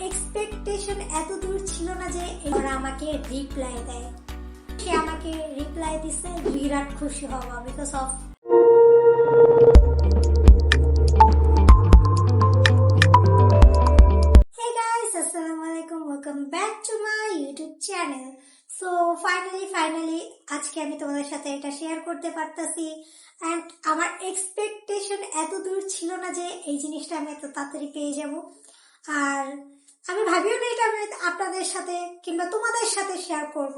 Expectation এত দূর ছিল না যে ওরা আমাকে রিপ্লাই দেয়। সে আমাকে রিপ্লাই দিছে, বিরাট খুশি হওয়া because of welcome back to my YouTube channel. So finally আজকে আমি তোমাদের সাথে এটা শেয়ার করতে পারতাছি and আমার এক্সপেকটেশন এত দূর ছিল না যে এই জিনিসটা আমি এত তাড়াতাড়ি পেয়ে যাব। আর আমি ভাবিও না এটা আমি আপনাদের সাথে কিংবা তোমাদের সাথে শেয়ার করব।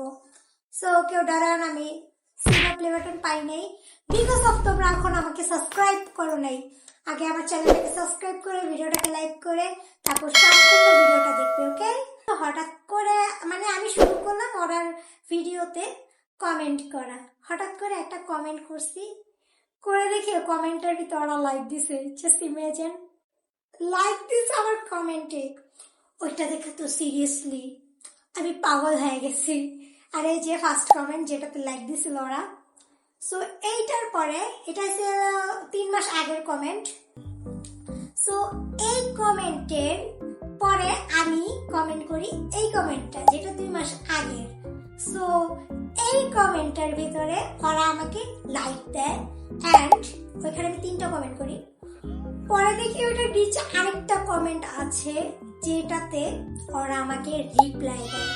সো কেউ ডরান, আমি সিলভার প্লে বাটন পাই নাই বিকজ অফ তোমরা এখন আমাকে সাবস্ক্রাইব করো নাই। আগে আমার চ্যানেলটাকে সাবস্ক্রাইব করে ভিডিওটাকে লাইক করে তারপর সম্পূর্ণ ভিডিওটা দেখবে, ওকে? হঠাৎ করে মানে আমি শুরু করলাম ওরার ভিডিওতে কমেন্ট করা, হঠাৎ করে একটা কমেন্ট করছি, করে রেখে কমেন্টের ভিতরে ওরা লাইক দিছে। জাস্ট ইমাজিন, লাইক দিছে আমার কমেন্টে। ওইটা দেখে তো সিরিয়াসলি আমি পাগল হয়ে গেছি। আর এই যে ফার্স্ট কমেন্ট যেটাতে লাইক দিছিল ওরা, সো এইটার পরে এটা হচ্ছে 3 মাস আগের কমেন্ট। সো এই কমেন্টের পরে আমি কমেন্ট করি এই কমেন্টটা যেটা 2 মাস আগের। সো এই কমেন্টের ভিতরে ওরা আমাকে লাইক দেয় এন্ড ওইখানে আমি 3টা কমেন্ট করি। পরে দেখি ওইটা নিচে আরেকটা কমেন্ট আছে যেটাতে ওরা আমাকে রিপ্লাই দেয়।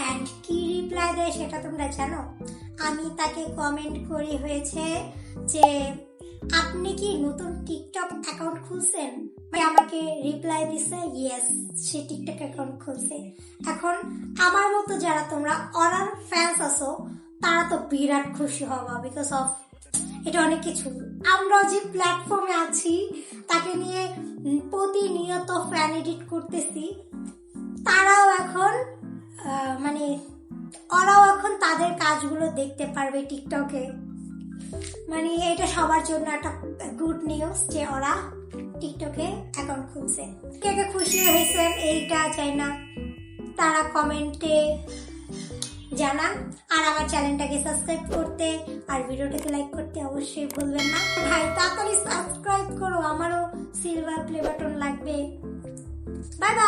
এন্ড কি রিপ্লাই দেয় সেটা তোমরা জানো? আমি তাকে কমেন্ট করি হয়েছে যে আপনি কি নতুন টিকটক অ্যাকাউন্ট খুলছেন? ভাই আমাকে রিপ্লাই দিছে ইয়েস, সে টিকটক অ্যাকাউন্ট খুলছে। এখন আমার মতো যারা তোমরা অরার ফ্যান্স আছো তারা তো বিরাট খুশি হবা বিকজ অফ এটা অনেক কিছু। আমরা যে প্ল্যাটফর্মে আছি তাকে নিয়ে প্রতিনিয়ত ফ্যান এডিট করতেছি, তারাও এখন মানে ওরাও এখন তাদের কাজগুলো দেখতে পারবে টিকটকে। মানে এটা সবার জন্য একটা গুড নিউজ যে ওরা টিকটকে অ্যাকাউন্ট খুলছে। কে কে খুশি হয়েছেন এইটা চাই না, তারা কমেন্টে জানান। আর আমার চ্যানেলটাকে সাবস্ক্রাইব করতে আর ভিডিওটাকে লাইক করতে অবশ্যই ভুলবেন না। ভাই তাড়াতাড়ি সাবস্ক্রাইব করো, আমারও সিলভার প্লে বাটন লাগবে। Bye bye.